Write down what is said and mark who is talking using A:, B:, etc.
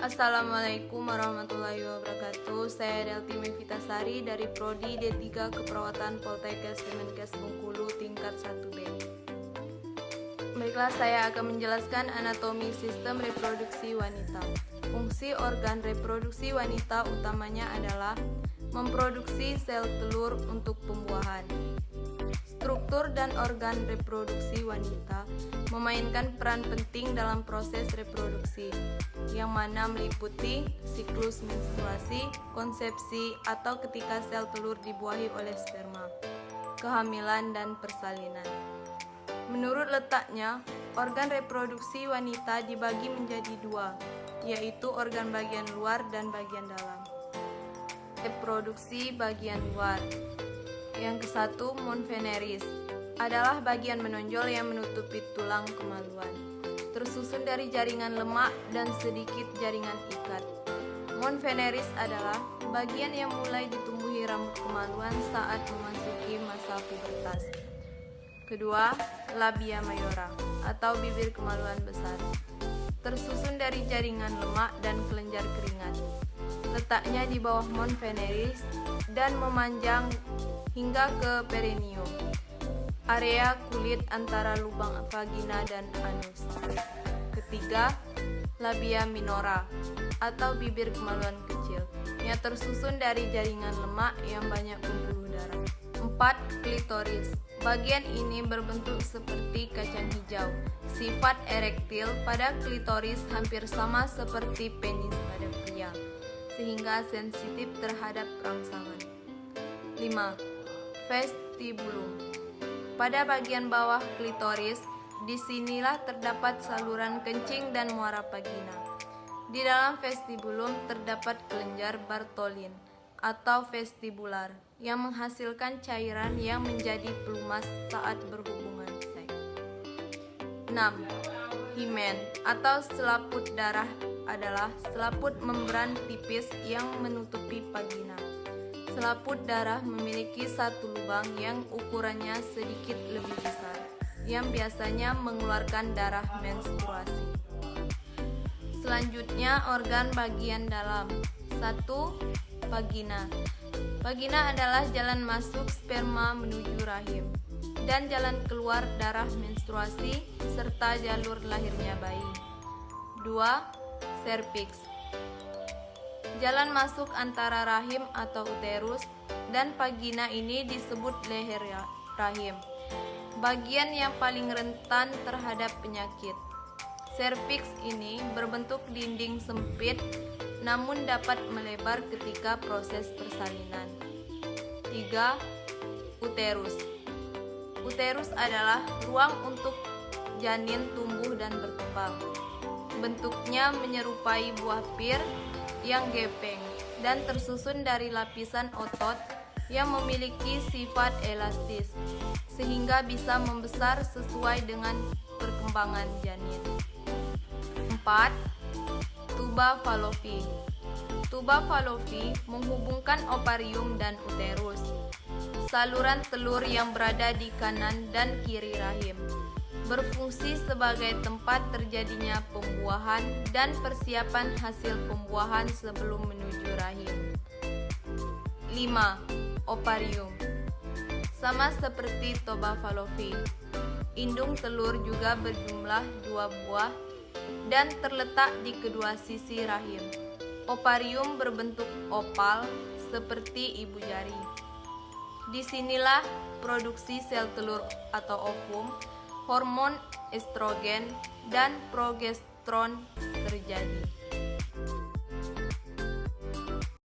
A: Assalamualaikum warahmatullahi wabarakatuh. Saya Delti Mevitasari dari Prodi D3 Keperawatan Poltekkes Kemenkes Bengkulu tingkat 1B. Baiklah, saya akan menjelaskan anatomi sistem reproduksi wanita. Fungsi organ reproduksi wanita utamanya adalah memproduksi sel telur untuk pembuahan. Struktur dan organ reproduksi wanita memainkan peran penting dalam proses reproduksi, yang mana meliputi siklus menstruasi, konsepsi atau ketika sel telur dibuahi oleh sperma, kehamilan dan persalinan. Menurut letaknya, organ reproduksi wanita dibagi menjadi dua, yaitu organ bagian luar dan bagian dalam. Reproduksi bagian luar. Yang ke-1, Monveneris, adalah bagian menonjol yang menutupi tulang kemaluan, tersusun dari jaringan lemak dan sedikit jaringan ikat. Monveneris adalah bagian yang mulai ditumbuhi rambut kemaluan saat memasuki masa pubertas. Kedua, Labia mayora, atau bibir kemaluan besar, tersusun dari jaringan lemak dan kelenjar keringat. Letaknya di bawah Monveneris dan memanjang hingga ke perineum, area kulit antara lubang vagina dan anus. Ketiga, Labia minora, atau bibir kemaluan kecil, yang tersusun dari jaringan lemak yang banyak pembuluh darah. 4. Klitoris. Bagian ini berbentuk seperti kacang hijau. Sifat erektil pada klitoris hampir sama seperti penis pada pria, sehingga sensitif terhadap rangsangan. 5. Vestibulum. Pada bagian bawah klitoris, disinilah terdapat saluran kencing dan muara vagina. Di dalam vestibulum terdapat kelenjar Bartholin atau vestibular yang menghasilkan cairan yang menjadi pelumas saat berhubungan seks. 6. Himen atau selaput darah adalah selaput membran tipis yang menutupi vagina. Selaput darah memiliki satu lubang yang ukurannya sedikit lebih besar, yang biasanya mengeluarkan darah menstruasi. Selanjutnya, organ bagian dalam. 1. Vagina. Vagina adalah jalan masuk sperma menuju rahim dan jalan keluar darah menstruasi serta jalur lahirnya bayi. 2. Cervix. Jalan masuk antara rahim atau uterus dan vagina ini disebut leher rahim, bagian yang paling rentan terhadap penyakit. Cervix ini berbentuk dinding sempit namun dapat melebar ketika proses persalinan. 3. Uterus. Uterus adalah ruang untuk janin tumbuh dan berkembang. Bentuknya menyerupai buah pir yang gepeng dan tersusun dari lapisan otot yang memiliki sifat elastis sehingga bisa membesar sesuai dengan perkembangan janin. 4. Tuba Fallopi. Tuba Fallopi menghubungkan ovarium dan uterus, saluran telur yang berada di kanan dan kiri rahim, berfungsi sebagai tempat terjadinya pembuahan dan persiapan hasil pembuahan sebelum menuju rahim. 5. Ovarium. Sama seperti Tuba Fallopi, indung telur juga berjumlah 2 buah dan terletak di kedua sisi rahim. Ovarium berbentuk opal seperti ibu jari. Disinilah produksi sel telur atau ovum, hormon estrogen dan progesteron terjadi.